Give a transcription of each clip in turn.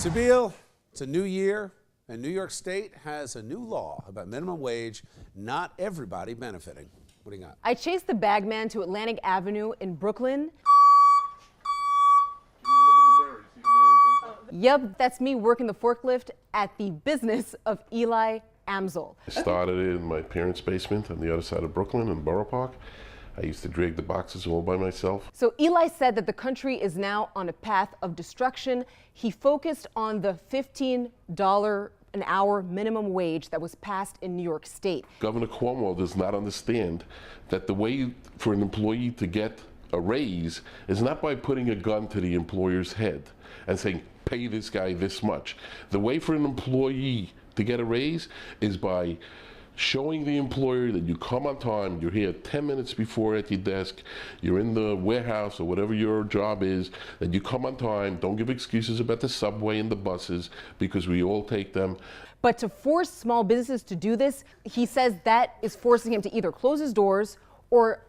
Sibile, it's a new year, and New York State has a new law about minimum wage. Not everybody benefiting. What do you got? I chased the bag man to Atlantic Avenue in Brooklyn. Yep, that's me working the forklift at the business of Eli Amsel. I started in my parents' basement on the other side of Brooklyn in Borough Park. I used to drag the boxes all by myself. So Eli said that the country is now on a path of destruction. He focused on the $15 an hour minimum wage that was passed in New York State. Gov.Cuomo does not understand that the way for an employee to get a raise is not by putting a gun to the employer's head and saying, pay this guy this much. The way for an employee to get a raise is by showing the employer that you come on time, you're here 10 minutes before at your desk, you're in the warehouse or whatever your job is, that you come on time, don't give excuses about the subway and the buses because we all take them. But to force small businesses to do this, he says that is forcing him to either close his doors or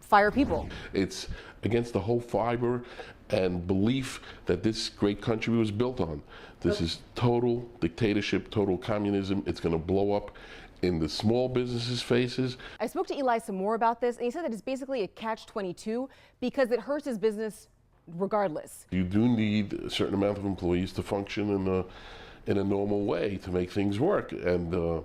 fire people. It's against the whole fiber and belief that this great country was built on. This is total dictatorship, total communism. It's going to blow up in the small businesses' faces. I spoke to Eli some more about this, and he said that it's basically a catch-22 because it hurts his business regardless. You do need a certain amount of employees to function in a normal way to make things work, and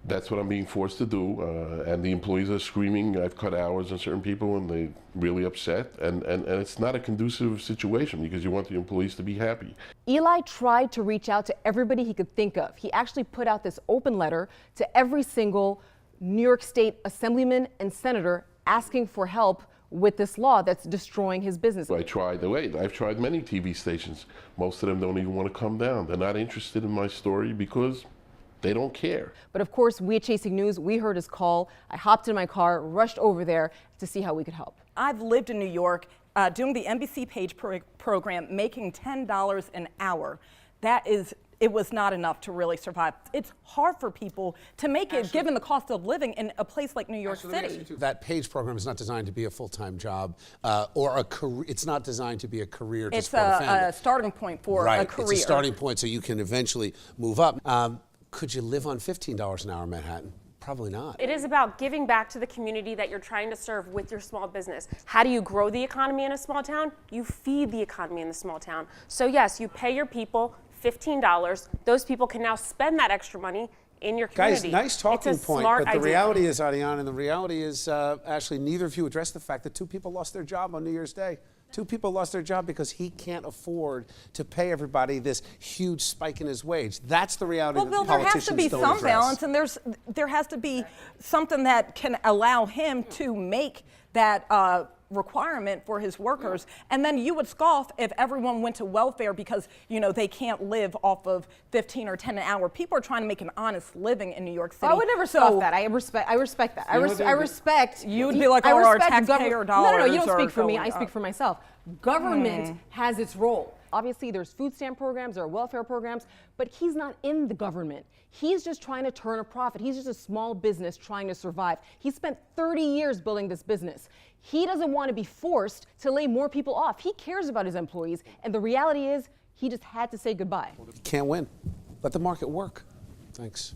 that's what I'm being forced to do. And the employees are screaming, I've cut hours on certain people, and they're really upset. And it's not a conducive situation because you want the employees to be happy. Eli tried to reach out to everybody he could think of. He actually put out this open letter to every single New York State assemblyman and senator asking for help with this law that's destroying his business. I've tried many TV stations. Most of them don't even want to come down. They're not interested in my story because they don't care. But of course, we at Chasing News, we heard his call. I hopped in my car, rushed over there to see how we could help. I've lived in New York doing the NBC Page program, making $10 an hour. It was not enough to really survive. It's hard for people to make it given the cost of living in a place like New York City. That Page program is not designed to be a full-time job or a career. It's not designed to be a career to support a family. It's a starting point for a career. It's a starting point so you can eventually move up. Could you live on $15 an hour in Manhattan? Probably not. It is about giving back to the community that you're trying to serve with your small business. How do you grow the economy in a small town? You feed the economy in the small town. So yes, you pay your people $15. Those people can now spend that extra money in your community. Guys, nice talking point, but the reality is, Ariane, and the reality is, Ashley, neither of you addressed the fact that 2 people lost their job on New Year's Day. 2 people lost their job because he can't afford to pay everybody this huge spike in his wage. That's the reality that the politicians don't address. Well, there has to be some balance, and there has to be something that can allow him to make that requirement for his workers. And then you would scoff if everyone went to welfare because, you know, they can't live off of 15 or 10 an hour. People are trying to make an honest living in New York City. I would never scoff that. I respect that. I respect. You would be like, oh, our taxpayer dollars. No, you don't speak for me. I speak for myself. Government has its role. Obviously, there's food stamp programs, there are welfare programs, but he's not in the government. He's just trying to turn a profit. He's just a small business trying to survive. He spent 30 years building this business. He doesn't want to be forced to lay more people off. He cares about his employees, and the reality is he just had to say goodbye. You can't win. Let the market work. Thanks.